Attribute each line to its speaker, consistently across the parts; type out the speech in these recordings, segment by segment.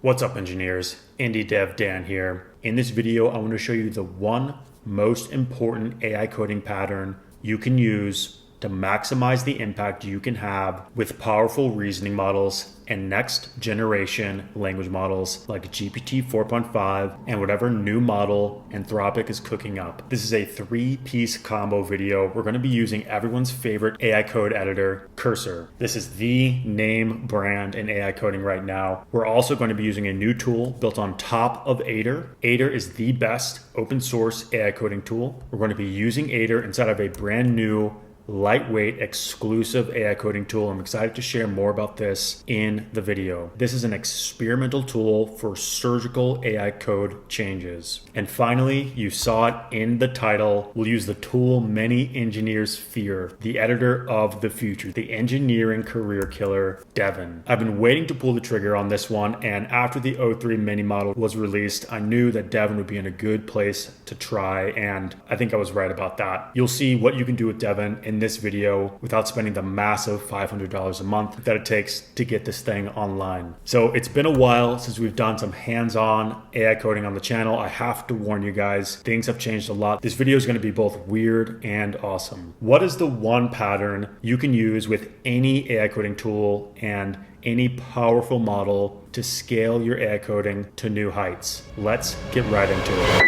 Speaker 1: What's up, engineers? IndyDevDan here. In this video, I want to show you the one most important AI coding pattern you can use to maximize the impact you can have with powerful reasoning models and next generation language models like GPT 4.5 and whatever new model Anthropic is cooking up. This is a 3-piece combo video. We're going to be using everyone's favorite AI code editor, Cursor. This is the name brand in AI coding right now. We're also going to be using a new tool built on top of Aider. Aider is the best open source AI coding tool. We're going to be using Aider inside of a brand new lightweight exclusive AI coding tool. I'm excited to share more about this in the video. This is an experimental tool for surgical AI code changes. And finally, you saw it in the title, we'll use the tool many engineers fear, the editor of the future, the engineering career killer, Devin. I've been waiting to pull the trigger on this one, and after the O3 mini model was released, I knew that Devin would be in a good place to try, and I think I was right about that. You'll see what you can do with Devin in this video without spending the massive $500 a month that it takes to get this thing online. So it's been a while since we've done some hands-on AI coding on the channel. I have to warn you guys, things have changed a lot. This video is going to be both weird and awesome. What is the one pattern you can use with any AI coding tool and any powerful model to scale your AI coding to new heights? Let's get right into it.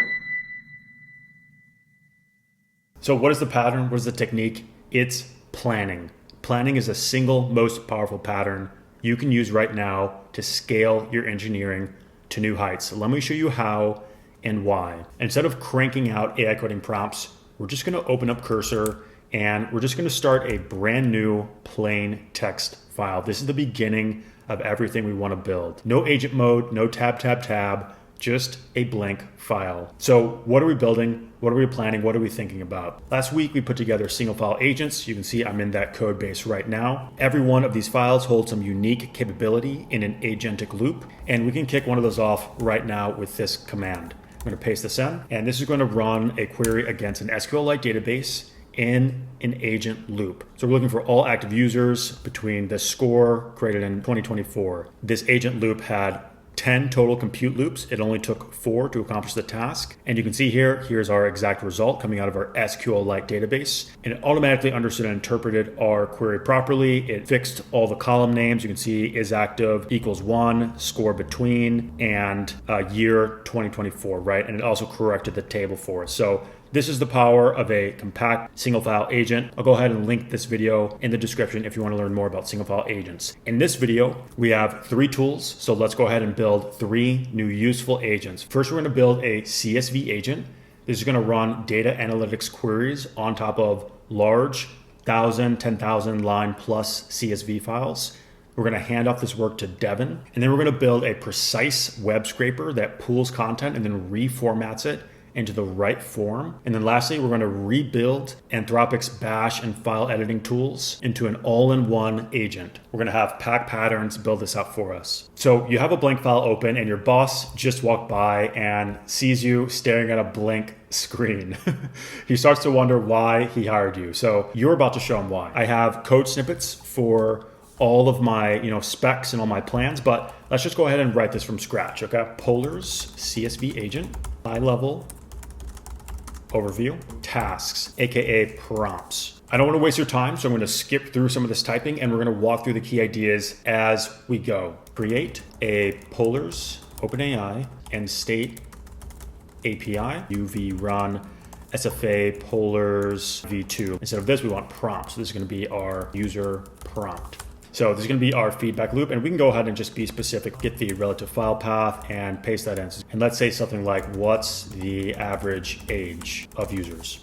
Speaker 1: So what is the pattern? What is the technique? It's planning. Planning is the single most powerful pattern you can use right now to scale your engineering to new heights. So let me show you how and why. Instead of cranking out AI coding prompts, we're just going to open up Cursor and we're just going to start a brand new plain text file. This is the beginning of everything we want to build. No agent mode, no tab, just a blank file. So what are we building? What are we planning? What are we thinking about? Last week, we put together single file agents. You can see I'm in that code base right now. Every one of these files holds some unique capability in an agentic loop, and we can kick one of those off right now with this command. I'm going to paste this in, and this is going to run a query against an SQLite database in an agent loop. So we're looking for all active users between the score created in 2024. This agent loop had 10 total compute loops. It only took 4 to accomplish the task. And you can see here's our exact result coming out of our SQLite database. And it automatically understood and interpreted our query properly. It fixed all the column names. You can see is active equals 1, score between, and year 2024, right? And it also corrected the table for us. So this is the power of a compact single file agent. I'll go ahead and link this video in the description if you want to learn more about single file agents. In this video, we have 3 tools. So let's go ahead and build 3 new useful agents. First, we're going to build a CSV agent. This is going to run data analytics queries on top of large 1,000, 10,000 line plus CSV files. We're going to hand off this work to Devin, and then we're going to build a precise web scraper that pulls content and then reformats it into the right form. And then lastly, we're going to rebuild Anthropic's bash and file editing tools into an all-in-one agent. We're going to have PAIC Patterns build this out for us. So you have a blank file open and your boss just walked by and sees you staring at a blank screen. He starts to wonder why he hired you. So you're about to show him why. I have code snippets for all of my specs and all my plans, but let's just go ahead and write this from scratch, okay? Polars CSV agent, high level overview, tasks, aka prompts. I don't want to waste your time, so I'm going to skip through some of this typing and we're going to walk through the key ideas as we go. Create a Polars OpenAI and state API, UV run SFA Polars v2. Instead of this, we want prompts. So this is going to be our user prompt. So this is going to be our feedback loop, and we can go ahead and just be specific, get the relative file path and paste that in. And let's say something like, what's the average age of users?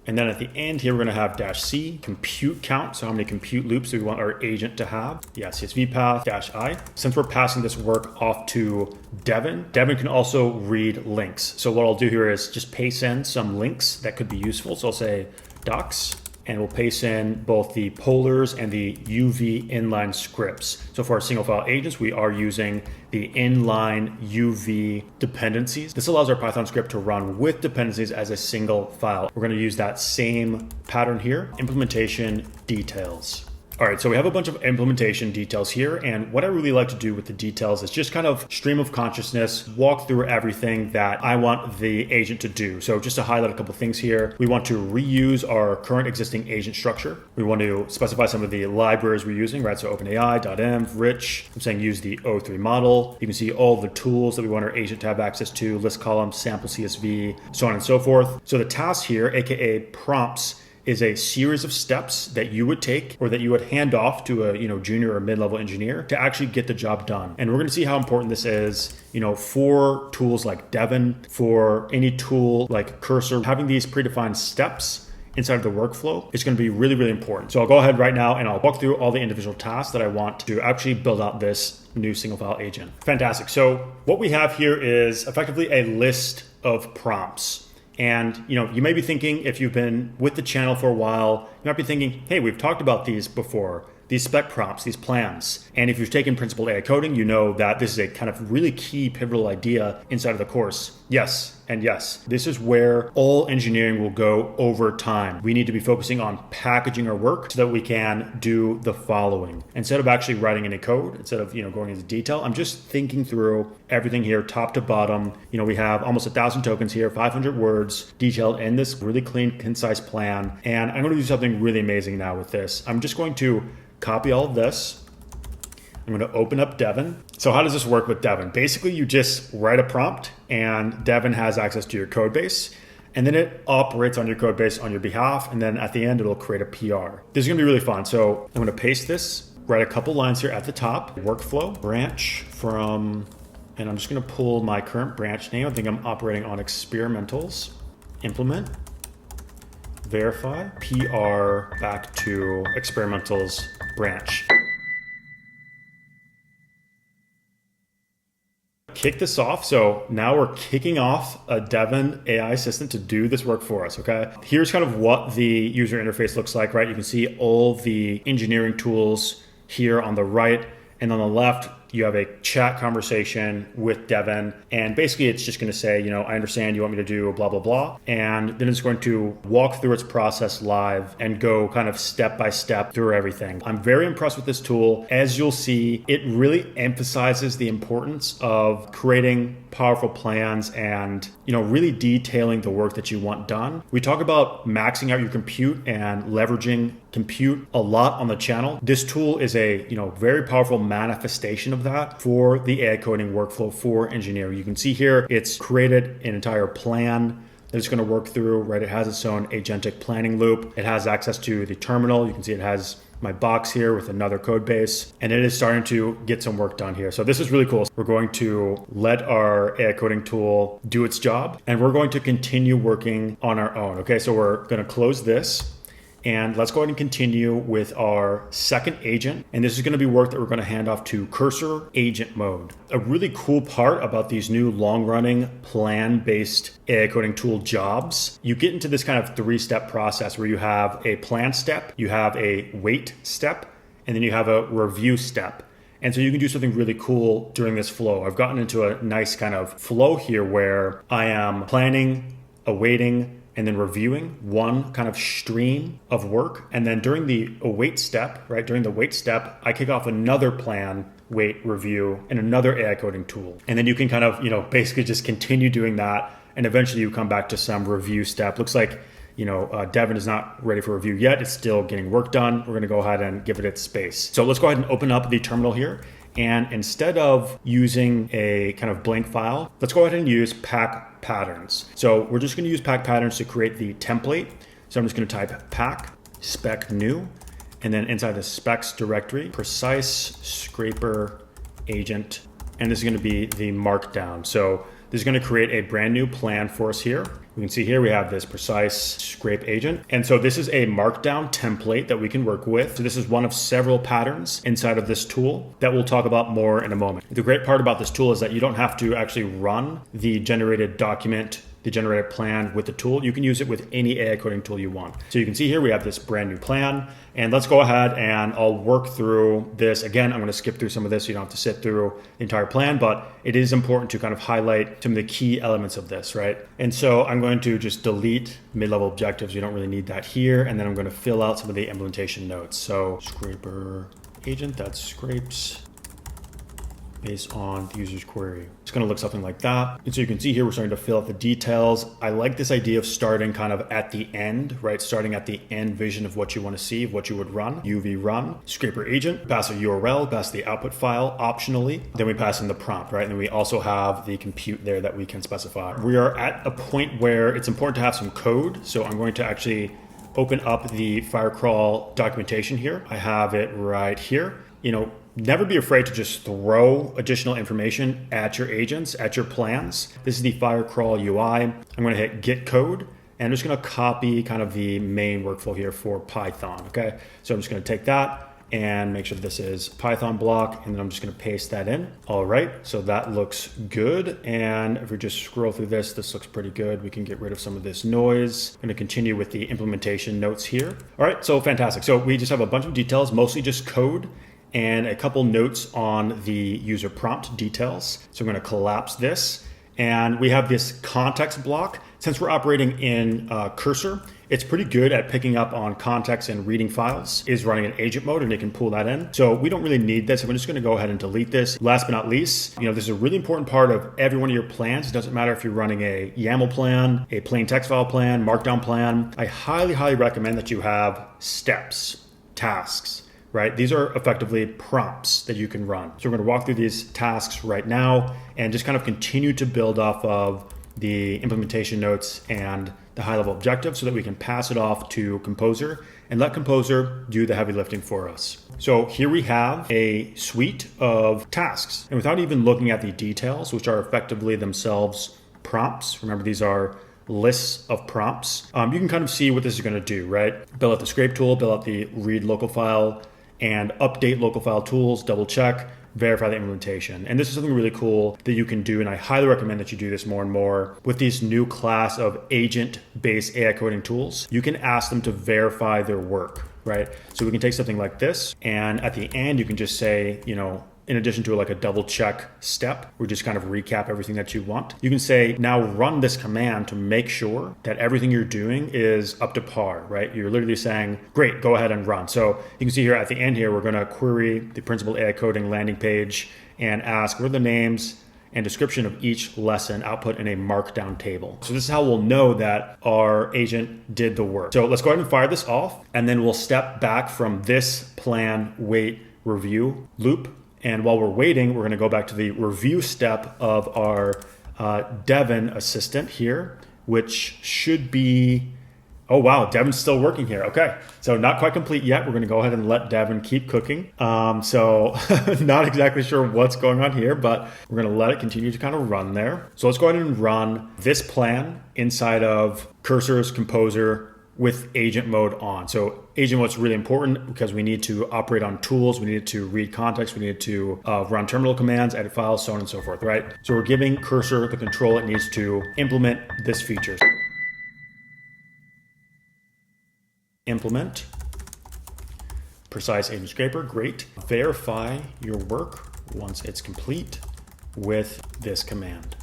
Speaker 1: And then at the end here, we're going to have -c, compute count. So how many compute loops do we want our agent to have? Yeah, CSV path -i. Since we're passing this work off to Devin, Devin can also read links. So what I'll do here is just paste in some links that could be useful. So I'll say docs, and we'll paste in both the polars and the UV inline scripts. So for our single file agents, we are using the inline UV dependencies. This allows our Python script to run with dependencies as a single file. We're going to use that same pattern here, implementation details. All right, so we have a bunch of implementation details here. And what I really like to do with the details is just kind of stream of consciousness, walk through everything that I want the agent to do. So just to highlight a couple things here, we want to reuse our current existing agent structure. We want to specify some of the libraries we're using, right? So OpenAI, .env, rich. I'm saying use the O3 model. You can see all the tools that we want our agent to have access to, list column, sample CSV, so on and so forth. So the task here, AKA prompts, is a series of steps that you would take or that you would hand off to a junior or mid-level engineer to actually get the job done. And we're going to see how important this is, for tools like Devin, for any tool like Cursor. Having these predefined steps inside of the workflow is going to be really, really important. So I'll go ahead right now and I'll walk through all the individual tasks that I want to actually build out this new single file agent. Fantastic. So what we have here is effectively a list of prompts. And you may be thinking, if you've been with the channel for a while, you might be thinking, hey, we've talked about these before, these spec prompts, these plans. And if you've taken principled AI coding, you know that this is a kind of really key pivotal idea inside of the course. Yes, and yes, this is where all engineering will go over time. We need to be focusing on packaging our work so that we can do the following. Instead of actually writing any code, instead of going into detail, I'm just thinking through everything here, top to bottom. We have almost 1,000 tokens here, 500 words detailed in this really clean, concise plan. And I'm going to do something really amazing now with this. I'm just going to copy all of this. I'm going to open up Devin. So how does this work with Devin? Basically, you just write a prompt and Devin has access to your code base. And then it operates on your code base on your behalf. And then at the end, it'll create a PR. This is going to be really fun. So I'm going to paste this, write a couple lines here at the top. Workflow, branch from, and I'm just going to pull my current branch name. I think I'm operating on experimentals. Implement, verify, PR back to experimentals branch. Kick this off. So now we're kicking off a Devin AI assistant to do this work for us, okay? Here's kind of what the user interface looks like, right? You can see all the engineering tools here on the right, and on the left, you have a chat conversation with Devin. And basically it's just going to say, I understand you want me to do blah, blah, blah. And then it's going to walk through its process live and go kind of step by step through everything. I'm very impressed with this tool. As you'll see, it really emphasizes the importance of creating powerful plans and, really detailing the work that you want done. We talk about maxing out your compute and leveraging compute a lot on the channel. This tool is a, very powerful manifestation of that for the AI coding workflow for engineering. You can see here, it's created an entire plan that it's going to work through, right? It has its own agentic planning loop. It has access to the terminal. You can see it has my box here with another code base, and it is starting to get some work done here. So this is really cool. We're going to let our AI coding tool do its job, and we're going to continue working on our own. Okay, so we're going to close this. And let's go ahead and continue with our second agent. And this is going to be work that we're going to hand off to Cursor agent mode. A really cool part about these new long-running plan-based AI coding tool jobs, you get into this kind of 3-step process where you have a plan step, you have a wait step, and then you have a review step. And so you can do something really cool during this flow. I've gotten into a nice kind of flow here where I am planning, awaiting, and then reviewing one kind of stream of work. And then during the await step, right, during the wait step, I kick off another plan, wait, review, and another AI coding tool. And then you can kind of, basically just continue doing that. And eventually you come back to some review step. Looks like, Devin is not ready for review yet. It's still getting work done. We're going to go ahead and give it its space. So let's go ahead and open up the terminal here. And instead of using a kind of blank file, let's go ahead and use PAIC Patterns. So we're just going to use PAIC Patterns to create the template. So I'm just going to type PAIC spec new, and then inside the specs directory, precise scraper agent, and this is going to be the markdown. So this is going to create a brand new plan for us here. We can see here we have this precise scrape agent. And so this is a markdown template that we can work with. So this is one of several patterns inside of this tool that we'll talk about more in a moment. The great part about this tool is that you don't have to actually run the generated document the generated plan with the tool. You can use it with any AI coding tool you want. So you can see here we have this brand new plan, and let's go ahead and I'll work through this. Again, I'm going to skip through some of this so you don't have to sit through the entire plan, but it is important to kind of highlight some of the key elements of this, right? And so I'm going to just delete mid-level objectives. You don't really need that here. And then I'm going to fill out some of the implementation notes. So scraper agent that scrapes based on the user's query. It's going to look something like that. And so you can see here, we're starting to fill out the details. I like this idea of starting kind of at the end, right? Starting at the end vision of what you want to see, of what you would run. UV run, scraper agent, pass a URL, pass the output file optionally. Then we pass in the prompt, right? And then we also have the compute there that we can specify. We are at a point where it's important to have some code. So I'm going to actually open up the Firecrawl documentation here. I have it right here. Never be afraid to just throw additional information at your agents, at your plans. This is the Firecrawl UI. I'm going to hit Git Code, and I'm just going to copy kind of the main workflow here for Python. Okay, so I'm just going to take that and make sure that this is Python block, and then I'm just going to paste that in. All right, so that looks good. And if we just scroll through this, this looks pretty good. We can get rid of some of this noise. I'm going to continue with the implementation notes here. All right, so fantastic. So we just have a bunch of details, mostly just code, and a couple notes on the user prompt details. So I'm going to collapse this, and we have this context block. Since we're operating in Cursor, it's pretty good at picking up on context and reading files. Is running in agent mode, and it can pull that in. So we don't really need this. I'm just going to go ahead and delete this. Last but not least, this is a really important part of every one of your plans. It doesn't matter if you're running a YAML plan, a plain text file plan, markdown plan. I highly, highly recommend that you have steps, tasks, right? These are effectively prompts that you can run. So we're going to walk through these tasks right now and just kind of continue to build off of the implementation notes and the high-level objective so that we can pass it off to Composer and let Composer do the heavy lifting for us. So here we have a suite of tasks. And without even looking at the details, which are effectively themselves prompts, remember these are lists of prompts, you can kind of see what this is going to do, right? Build out the scrape tool, build out the read local file, and update local file tools, double check, verify the implementation. And this is something really cool that you can do, and I highly recommend that you do this more and more with these new class of agent-based AI coding tools. You can ask them to verify their work, right? So we can take something like this, and at the end, you can just say, in addition to like a double check step, we just kind of recap everything that you want. You can say, now run this command to make sure that everything you're doing is up to par, right? You're literally saying, great, go ahead and run. So you can see here at the end here, we're going to query the principal AI coding landing page and ask what are the names and description of each lesson output in a markdown table. So this is how we'll know that our agent did the work. So let's go ahead and fire this off, and then we'll step back from this plan, wait, review loop. And while we're waiting, we're going to go back to the review step of our Devin assistant here, which should be, oh wow, Devin's still working here. Okay, so not quite complete yet. We're going to go ahead and let Devin keep cooking. So not exactly sure what's going on here, but we're going to let it continue to kind of run there. So let's go ahead and run this plan inside of Cursor's Composer with agent mode on. So agent mode is really important because we need to operate on tools, we need to read context, we need to run terminal commands, edit files, so on and so forth, right? So we're giving Cursor the control it needs to implement this feature. Implement precise agent scraper, great. Verify your work once it's complete with this command.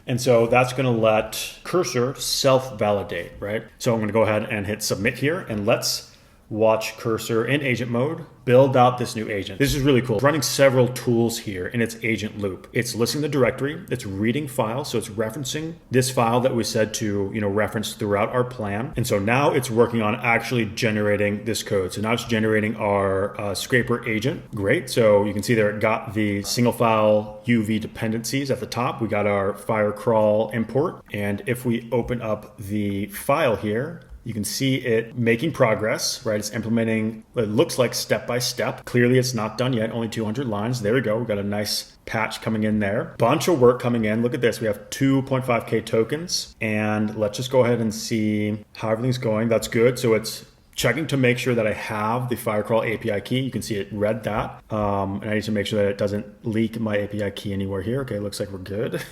Speaker 1: And so that's going to let Cursor self-validate, right? So I'm going to go ahead and hit submit here, and let's watch Cursor in agent mode build out this new agent. This is really cool. It's running several tools here in its agent loop. It's listing the directory, it's reading files, so it's referencing this file that we said to reference throughout our plan. And so now it's working on actually generating this code. So now it's generating our scraper agent. Great. So you can see there it got the single file UV dependencies at the top. We got our Firecrawl import. And if we open up the file here, you can see it making progress, right? It's implementing what looks like step by step. Clearly it's not done yet, only 200 lines. There we go. We've got a nice patch coming in there. Bunch of work coming in. Look at this. We have 2.5K tokens. And let's just go ahead and see how everything's going. That's good. So it's checking to make sure that I have the Firecrawl API key. You can see it read that. And I need to make sure that it doesn't leak my API key anywhere here. Okay, looks like we're good.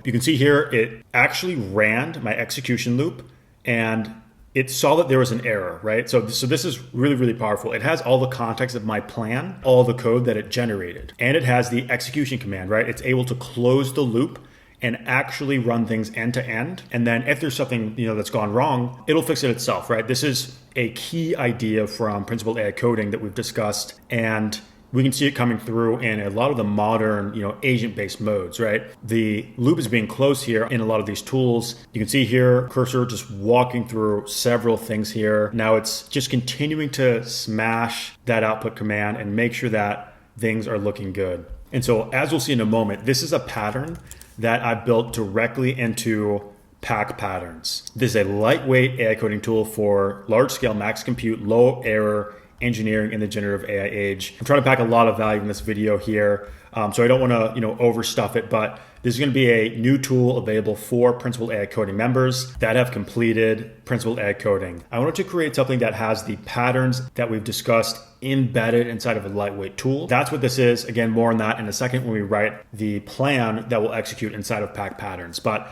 Speaker 1: You can see here, it actually ran my execution loop and it saw that there was an error, right? So this is really, really powerful. It has all the context of my plan, all the code that it generated, and it has the execution command, right? It's able to close the loop and actually run things end to end. And then if there's something, that's gone wrong, it'll fix it itself, right? This is a key idea from principled AI coding that we've discussed. And we can see it coming through in a lot of the modern, agent-based modes, right? The loop is being closed here in a lot of these tools. You can see here, cursor just walking through several things here. Now it's just continuing to smash that output command and make sure that things are looking good. And so as we'll see in a moment, this is a pattern that I built directly into PAIC Patterns. This is a lightweight AI coding tool for large-scale max compute, low error engineering in the generative AI age. I'm trying to pack a lot of value in this video here, so I don't want to overstuff it, but this is going to be a new tool available for Principled AI Coding members that have completed Principled AI Coding. I wanted to create something that has the patterns that we've discussed embedded inside of a lightweight tool. That's what this is. Again, more on that in a second when we write the plan that will execute inside of PAIC Patterns. But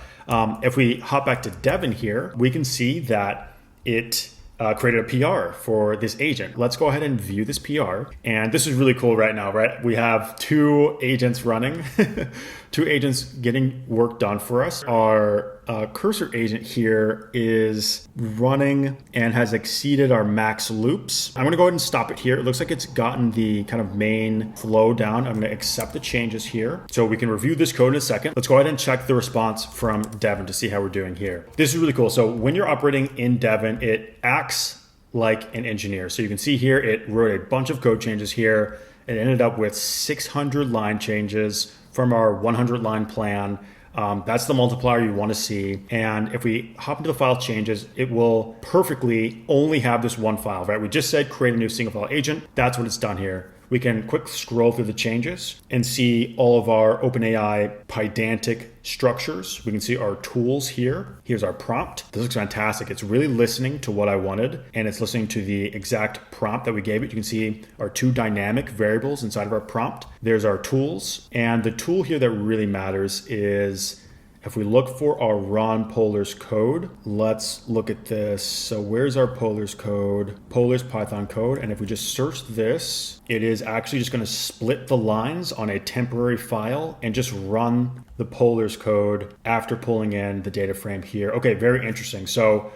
Speaker 1: if we hop back to Devin here, we can see that it created a PR for this agent. Let's go ahead and view this PR. And this is really cool right now, right? We have 2 agents running, 2 agents getting work done for us. Our cursor agent here is running and has exceeded our max loops. I'm gonna go ahead and stop it here. It looks like it's gotten the kind of main flow down. I'm gonna accept the changes here. So we can review this code in a second. Let's go ahead and check the response from Devin to see how we're doing here. This is really cool. So when you're operating in Devin, it acts like an engineer. So you can see here, it wrote a bunch of code changes here. It ended up with 600 line changes from our 100 line plan. That's the multiplier you want to see. And if we hop into the file changes, it will perfectly only have this one file, right? We just said create a new single file agent. That's what it's done here. We can quick scroll through the changes and see all of our OpenAI Pydantic structures. We can see our tools here. Here's our prompt. This looks fantastic. It's really listening to what I wanted, and it's listening to the exact prompt that we gave it. You can see our 2 dynamic variables inside of our prompt. There's our tools. And the tool here that really matters is if we look for our run polars code, let's look at this. So where's our polars code? Polars Python code. And if we just search this, it is actually just going to split the lines on a temporary file and just run the polars code after pulling in the data frame here. Okay, very interesting. So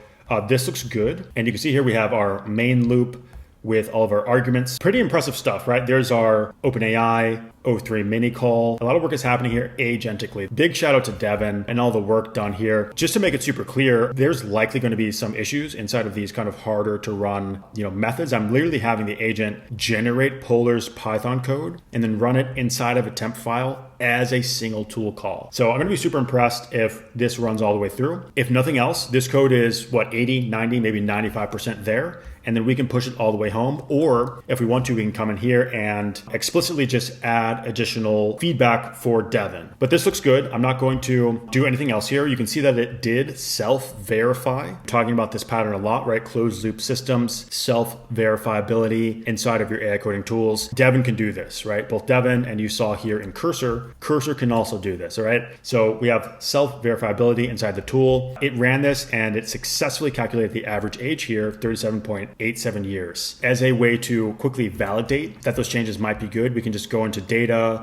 Speaker 1: this looks good. And you can see here we have our main loop with all of our arguments. Pretty impressive stuff, right? There's our OpenAI O3 mini call. A lot of work is happening here agentically. Big shout out to Devin and all the work done here. Just to make it super clear, there's likely going to be some issues inside of these kind of harder to run, methods. I'm literally having the agent generate polars Python code and then run it inside of a temp file as a single tool call. So I'm going to be super impressed if this runs all the way through. If nothing else, this code is 80, 90, maybe 95% there. And then we can push it all the way home. Or if we want to, we can come in here and explicitly just add additional feedback for Devin. But this looks good. I'm not going to do anything else here. You can see that it did self-verify. Talking about this pattern a lot, right? Closed loop systems, self-verifiability inside of your AI coding tools. Devin can do this, right? Both Devin and you saw here in Cursor can also do this, all right? So we have self-verifiability inside the tool. It ran this and it successfully calculated the average age here, 37.87 years. As a way to quickly validate that those changes might be good, we can just go into data.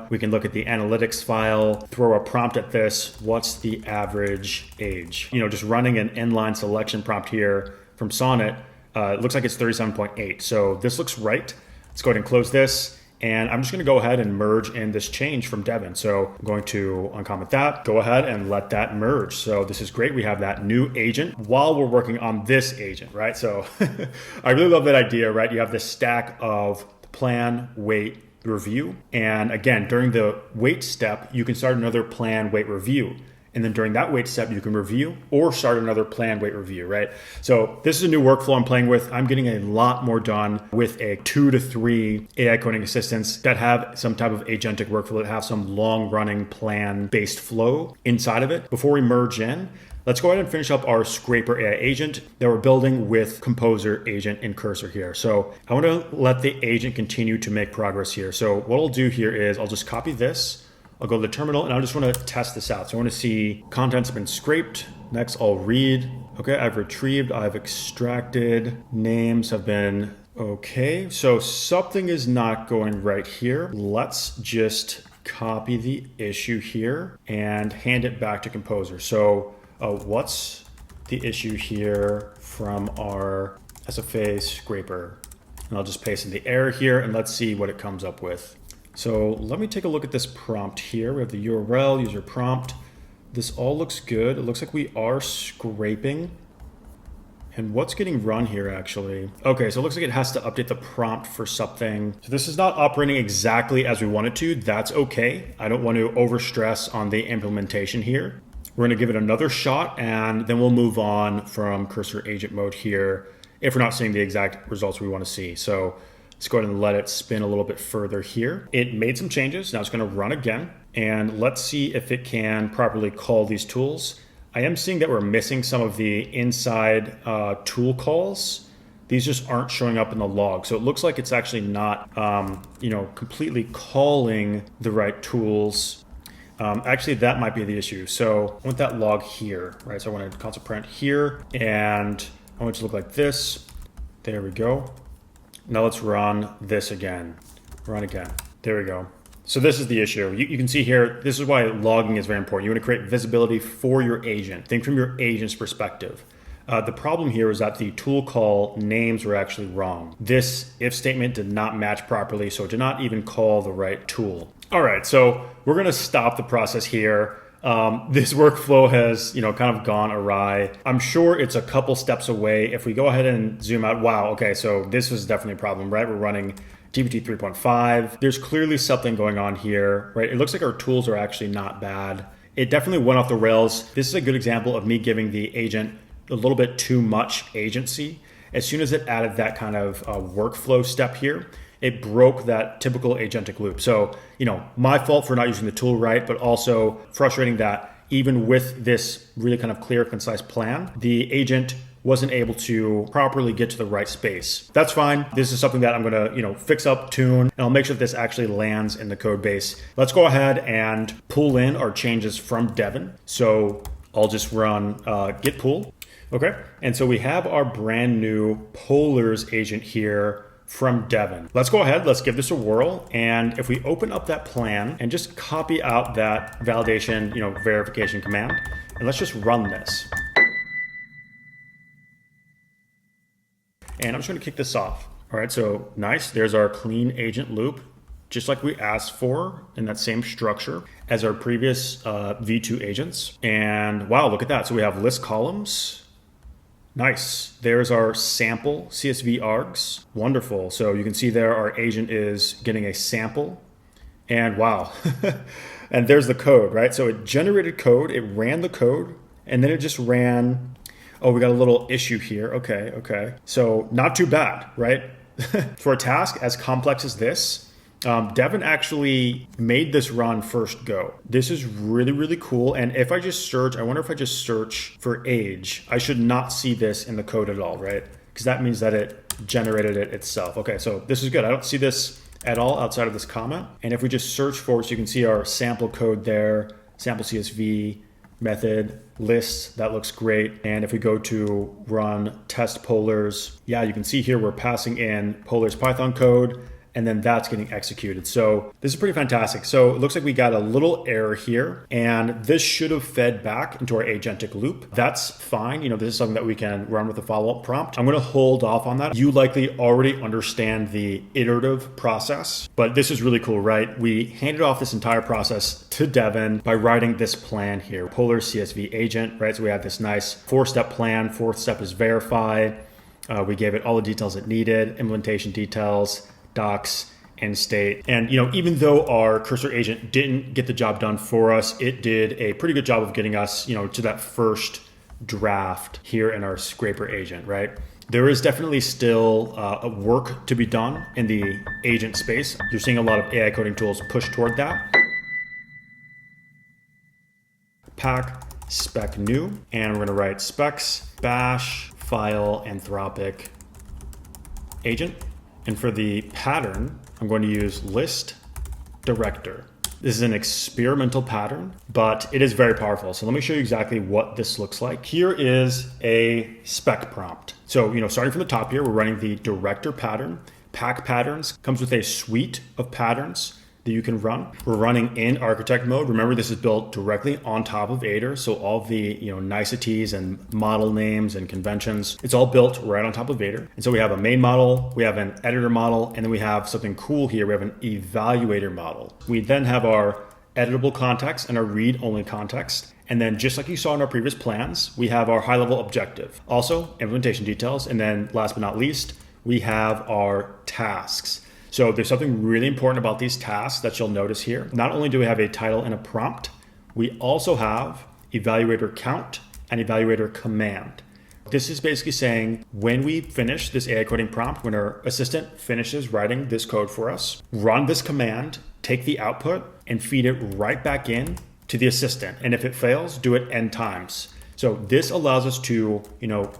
Speaker 1: We can look at the analytics file, throw a prompt at this. What's the average age? Just running an inline selection prompt here from Sonnet, it looks like it's 37.8. So this looks right. Let's go ahead and close this. And I'm just going to go ahead and merge in this change from Devin. So I'm going to uncomment that, go ahead and let that merge. So this is great. We have that new agent while we're working on this agent, right? So I really love that idea, right? You have this stack of plan, wait, review. And again, during the wait step, you can start another plan, wait, review. And then during that wait step, you can review or start another planned wait review, right? So this is a new workflow I'm playing with. I'm getting a lot more done with a 2 to 3 AI coding assistants that have some type of agentic workflow, that have some long running plan-based flow inside of it. Before we merge in, let's go ahead and finish up our Scraper AI agent that we're building with Composer agent and cursor here. So I want to let the agent continue to make progress here. So what I'll do here is I'll just copy this. I'll go to the terminal and I just want to test this out. So I want to see contents have been scraped. Next, I'll read. Okay, I've retrieved, I've extracted, names have been okay. So something is not going right here. Let's just copy the issue here and hand it back to Composer. So what's the issue here from our SFA scraper? And I'll just paste in the error here and let's see what it comes up with. So let me take a look at this prompt here. We have the URL, user prompt. This all looks good. It looks like we are scraping. And what's getting run here actually? Okay, so it looks like it has to update the prompt for something. So this is not operating exactly as we want it to. That's okay. I don't want to overstress on the implementation here. We're gonna give it another shot and then we'll move on from cursor agent mode here if we're not seeing the exact results we wanna see. So let's go ahead and let it spin a little bit further here. It made some changes. Now it's going to run again. And let's see if it can properly call these tools. I am seeing that we're missing some of the inside tool calls. These just aren't showing up in the log. So it looks like it's actually not completely calling the right tools. Actually, that might be the issue. So I want that log here, right? So I want to console print here and I want it to look like this. There we go. Now let's run this again. Run again. There we go. So this is the issue. You can see here, this is why logging is very important. You want to create visibility for your agent. Think from your agent's perspective. The problem here is that the tool call names were actually wrong. This if statement did not match properly, so it did not even call the right tool. All right, so we're going to stop the process here. This workflow has, kind of gone awry. I'm sure it's a couple steps away. If we go ahead and zoom out, wow, okay, so this was definitely a problem, right? We're running GPT 3.5. There's clearly something going on here, right? It looks like our tools are actually not bad. It definitely went off the rails. This is a good example of me giving the agent a little bit too much agency. As soon as it added that kind of workflow step here, it broke that typical agentic loop. So, my fault for not using the tool right, but also frustrating that even with this really kind of clear, concise plan, the agent wasn't able to properly get to the right space. That's fine. This is something that I'm gonna, fix up, tune, and I'll make sure that this actually lands in the code base. Let's go ahead and pull in our changes from Devin. So I'll just run git pull. Okay, and so we have our brand new polars agent here from Devin. Let's go ahead, let's give this a whirl. And if we open up that plan and just copy out that validation, verification command, and let's just run this. And I'm just gonna kick this off. All right, so nice, there's our clean agent loop, just like we asked for in that same structure as our previous V2 agents. And wow, look at that. So we have list columns. Nice. There's our sample CSV args. Wonderful. So you can see there our agent is getting a sample. And wow. And there's the code, right? So it generated code, it ran the code, and then it just ran. Oh, we got a little issue here. Okay. So not too bad, right? For a task as complex as this, Devin actually made this run first go. This is really, really cool. And if I just search, I wonder if I just search for age, I should not see this in the code at all, right? Because that means that it generated it itself. Okay, so this is good. I don't see this at all outside of this comment. And if we just search for it, so you can see our sample code there, sample CSV, method, list, that looks great. And if we go to run test polars, yeah, you can see here we're passing in polars Python code, and then that's getting executed. So this is pretty fantastic. So it looks like we got a little error here, and this should have fed back into our agentic loop. That's fine. This is something that we can run with a follow-up prompt. I'm going to hold off on that. You likely already understand the iterative process, but this is really cool, right? We handed off this entire process to Devin by writing this plan here, Polar CSV agent, right? So we have this nice 4-step plan. 4th step is verify. We gave it all the details it needed, implementation details, docs, end state. And even though our cursor agent didn't get the job done for us, it did a pretty good job of getting us, to that first draft here in our scraper agent, right? There is definitely still work to be done in the agent space. You're seeing a lot of AI coding tools push toward that. PAIC spec new, and we're going to write specs bash file Anthropic agent. And for the pattern, I'm going to use list director. This is an experimental pattern, but it is very powerful. So let me show you exactly what this looks like. Here is a spec prompt. So, starting from the top here, we're running the director pattern. PAIC Patterns comes with a suite of patterns that you can run. We're running in architect mode. Remember, this is built directly on top of Aider. So all the niceties and model names and conventions, it's all built right on top of Aider. And so we have a main model, we have an editor model, and then we have something cool here. We have an evaluator model. We then have our editable context and our read-only context. And then just like you saw in our previous plans, we have our high-level objective. Also, implementation details. And then last but not least, we have our tasks. So there's something really important about these tasks that you'll notice here. Not only do we have a title and a prompt, we also have evaluator count and evaluator command. This is basically saying when we finish this AI coding prompt, when our assistant finishes writing this code for us, run this command, take the output and feed it right back in to the assistant. And if it fails, do it n times. So this allows us to,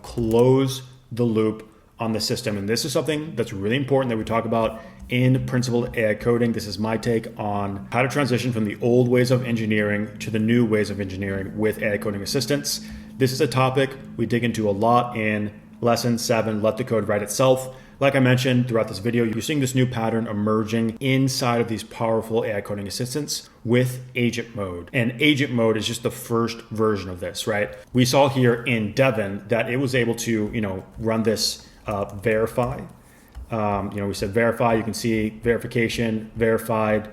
Speaker 1: close the loop on the system. And this is something that's really important that we talk about in principled AI coding. This is my take on how to transition from the old ways of engineering to the new ways of engineering with AI coding assistants. This is a topic we dig into a lot in lesson 7, Let the Code Write Itself. Like I mentioned throughout this video, you're seeing this new pattern emerging inside of these powerful AI coding assistants with agent mode. And agent mode is just the first version of this, right? We saw here in Devin that it was able to, run this verify. We said verify, you can see verification, verified,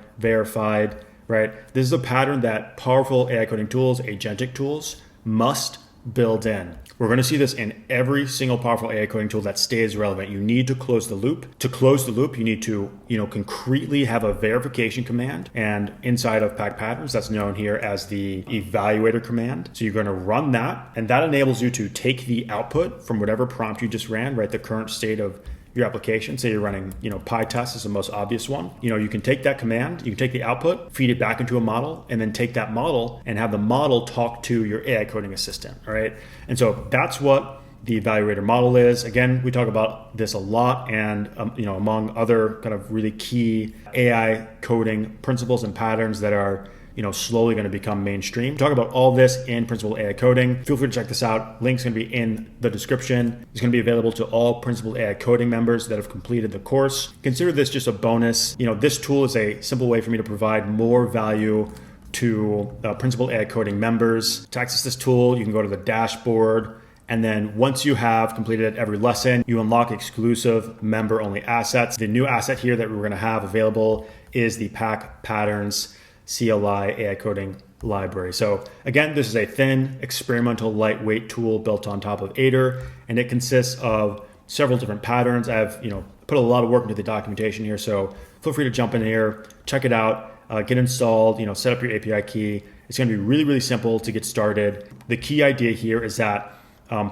Speaker 1: right? This is a pattern that powerful AI coding tools, agentic tools, must build in. We're going to see this in every single powerful AI coding tool that stays relevant. You need to close the loop. To close the loop, you need to, concretely have a verification command. And inside of PAIC Patterns, that's known here as the evaluator command. So you're going to run that, and that enables you to take the output from whatever prompt you just ran, right? The current state of your application. Say you're running, PyTest is the most obvious one. You can take that command, you can take the output, feed it back into a model, and then take that model and have the model talk to your AI coding assistant, all right? And so that's what the evaluator model is. Again, we talk about this a lot, and among other kind of really key AI coding principles and patterns that are slowly going to become mainstream. Talk about all this in Principled AI Coding. Feel free to check this out. Link's going to be in the description. It's going to be available to all Principled AI Coding members that have completed the course. Consider this just a bonus. This tool is a simple way for me to provide more value to Principled AI Coding members. To access this tool, you can go to the dashboard. And then once you have completed every lesson, you unlock exclusive member-only assets. The new asset here that we're going to have available is the PAIC Patterns CLI AI coding library. So again, this is a thin, experimental, lightweight tool built on top of Aider, and it consists of several different patterns. I've put a lot of work into the documentation here, so feel free to jump in here, check it out, get installed, set up your API key. It's going to be really, really simple to get started. The key idea here is that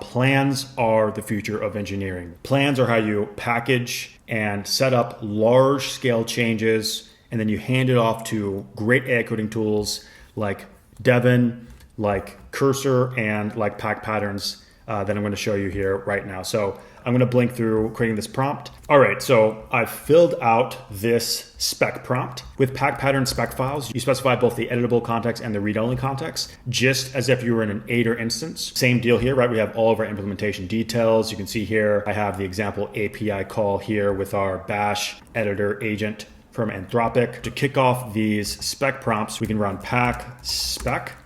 Speaker 1: plans are the future of engineering. Plans are how you package and set up large scale changes, and then you hand it off to great AI coding tools like Devin, like Cursor, and like PAIC Patterns that I'm going to show you here right now. So I'm going to blink through creating this prompt. All right, so I've filled out this spec prompt. With PAIC Pattern spec files, you specify both the editable context and the read-only context, just as if you were in an Aider instance. Same deal here, right? We have all of our implementation details. You can see here, I have the example API call here with our bash editor agent from Anthropic. To kick off these spec prompts, we can run PAIC spec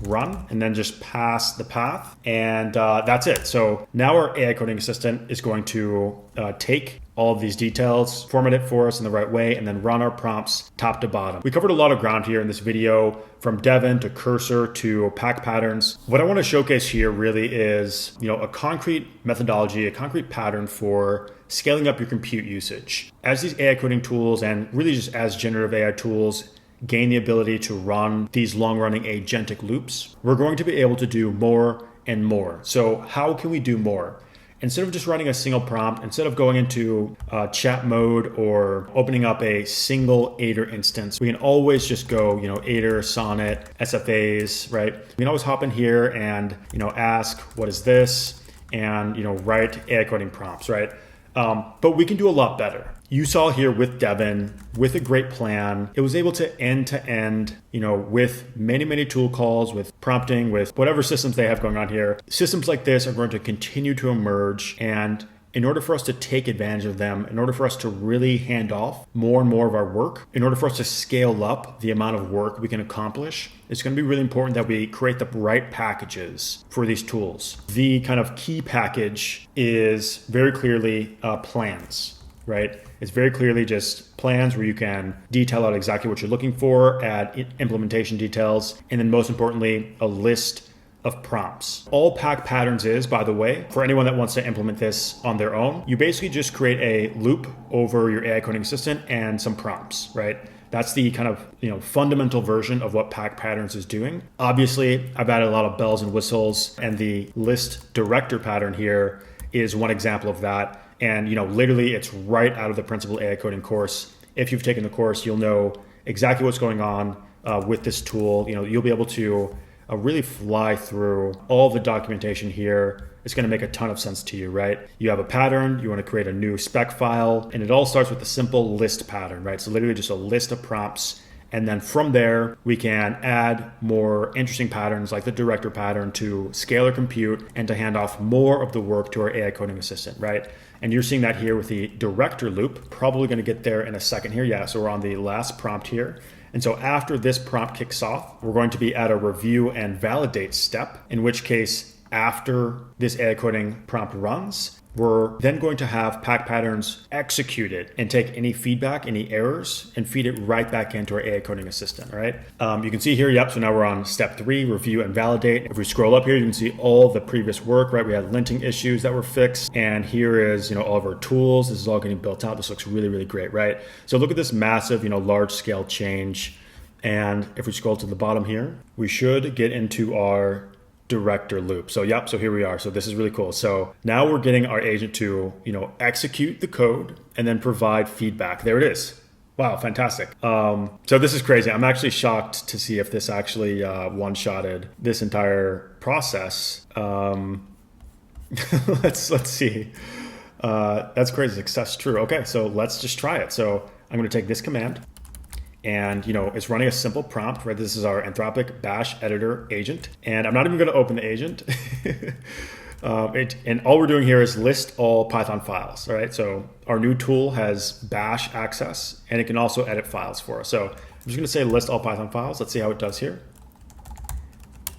Speaker 1: run and then just pass the path, and that's it. So now our AI coding assistant is going to take all of these details, format it for us in the right way, and then run our prompts top to bottom. We covered a lot of ground here in this video, from Devin to Cursor to PAIC Patterns. What I want to showcase here really is, a concrete methodology, a concrete pattern for scaling up your compute usage. As these AI coding tools, and really just as generative AI tools, gain the ability to run these long-running agentic loops, we're going to be able to do more and more. So how can we do more? Instead of just running a single prompt, instead of going into chat mode or opening up a single Aider instance, we can always just go, Aider, Sonnet, SFAs, right? We can always hop in here and, ask, what is this? And, write AI coding prompts, right? But we can do a lot better. You saw here with Devin, with a great plan, it was able to end, with many, many tool calls, with prompting, with whatever systems they have going on here. Systems like this are going to continue to emerge. And in order for us to take advantage of them, in order for us to really hand off more and more of our work, in order for us to scale up the amount of work we can accomplish, it's going to be really important that we create the right packages for these tools. The kind of key package is very clearly plans. Right? It's very clearly just plans where you can detail out exactly what you're looking for, add implementation details, and then most importantly, a list of prompts. All PAIC Patterns is, by the way, for anyone that wants to implement this on their own, you basically just create a loop over your AI coding assistant and some prompts, right? That's the kind of fundamental version of what PAIC Patterns is doing. Obviously, I've added a lot of bells and whistles, and the list director pattern here is one example of that. And, literally it's right out of the Principal AI Coding course. If you've taken the course, you'll know exactly what's going on with this tool. You'll be able to really fly through all the documentation here. It's going to make a ton of sense to you, right? You have a pattern, you want to create a new spec file, and it all starts with a simple list pattern, right? So literally just a list of prompts. And then from there, we can add more interesting patterns like the director pattern to scale our compute and to hand off more of the work to our AI coding assistant, right? And you're seeing that here with the director loop. Probably going to get there in a second here. Yeah, so we're on the last prompt here. And so after this prompt kicks off, we're going to be at a review and validate step, in which case, after this AI coding prompt runs, we're then going to have PAIC Patterns execute it and take any feedback, any errors, and feed it right back into our AI coding assistant, right? You can see here, yep, so now we're on step 3, review and validate. If we scroll up here, you can see all the previous work, right? We had linting issues that were fixed, and here is, all of our tools. This is all getting built out. This looks really, really great, right? So look at this massive, large scale change. And if we scroll to the bottom here, we should get into our director loop. So so here we are. So this is really cool. So now we're getting our agent to, execute the code and then provide feedback. There it is. Wow, fantastic. So this is crazy. I'm actually shocked to see if this actually one-shotted this entire process. Let's see. That's crazy. Success true. Okay, so let's just try it. So I'm going to take this command. And, it's running a simple prompt, right? This is our Anthropic bash editor agent. And I'm not even going to open the agent. And all we're doing here is list all Python files, all right? So our new tool has bash access, and it can also edit files for us. So I'm just going to say list all Python files. Let's see how it does here.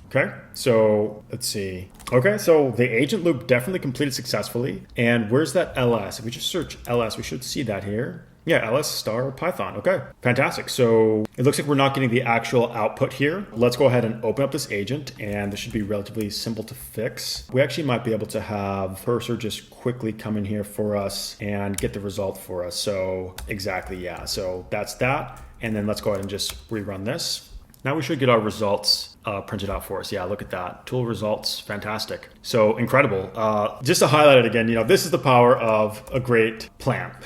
Speaker 1: Okay, so let's see. Okay, so the agent loop definitely completed successfully. And where's that ls? If we just search ls, we should see that here. Yeah, ls star Python. Okay, fantastic. So it looks like we're not getting the actual output here. Let's go ahead and open up this agent, and this should be relatively simple to fix. We actually might be able to have Cursor just quickly come in here for us and get the result for us. So exactly, yeah. So that's that. And then let's go ahead and just rerun this. Now we should get our results printed out for us. Yeah, look at that. Tool results, fantastic. So incredible. Just to highlight it again, this is the power of a great plan.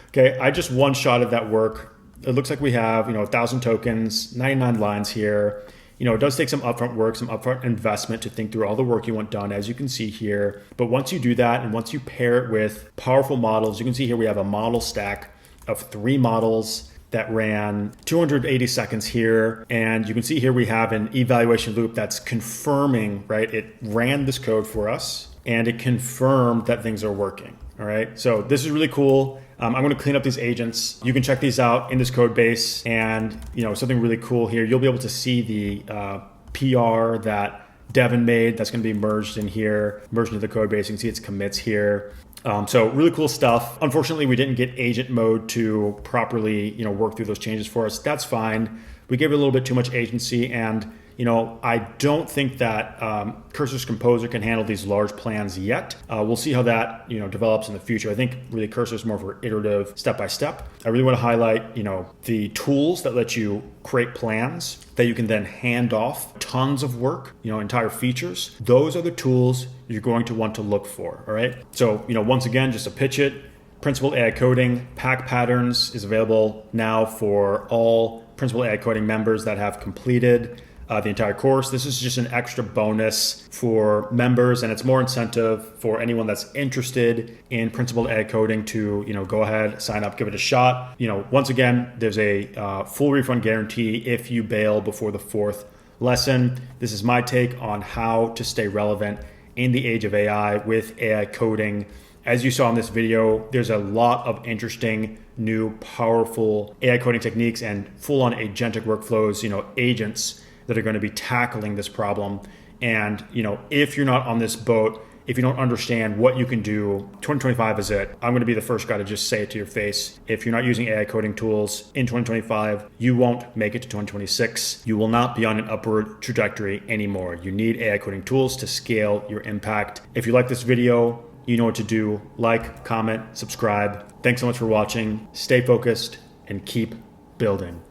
Speaker 1: Okay, I just one-shotted that work. It looks like we have, 1,000 tokens, 99 lines here. It does take some upfront work, some upfront investment to think through all the work you want done, as you can see here. But once you do that, and once you pair it with powerful models, you can see here we have a model stack of 3 models that ran 280 seconds here. And you can see here we have an evaluation loop that's confirming, right? It ran this code for us, and it confirmed that things are working. All right, so this is really cool. I'm going to clean up these agents. You can check these out in this code base, and something really cool here. You'll be able to see the PR that Devin made. That's going to be merged in here, merged into the code base. You can see its commits here. So really cool stuff. Unfortunately, we didn't get agent mode to properly, work through those changes for us. That's fine. We gave it a little bit too much agency, and I don't think that Cursor's Composer can handle these large plans yet. We'll see how that develops in the future. I think really Cursor is more of an iterative step by step. I really want to highlight the tools that let you create plans that you can then hand off tons of work, entire features. Those are the tools you're going to want to look for. All right. So once again, just to pitch it, Principal AI Coding PAIC Patterns is available now for all Principal AI Coding members that have completed the entire course. This is just an extra bonus for members, and it's more incentive for anyone that's interested in Principal AI Coding to go ahead, sign up, give it a shot. Once again, there's a full refund guarantee if you bail before the 4th lesson. This is my take on how to stay relevant in the age of AI with AI coding. As you saw in this video, there's a lot of interesting, new, powerful AI coding techniques and full-on agentic workflows, agents that are going to be tackling this problem. And, if you're not on this boat, if you don't understand what you can do, 2025 is it. I'm going to be the first guy to just say it to your face. If you're not using AI coding tools in 2025, you won't make it to 2026. You will not be on an upward trajectory anymore. You need AI coding tools to scale your impact. If you like this video, you know what to do. Like, comment, subscribe. Thanks so much for watching. Stay focused and keep building.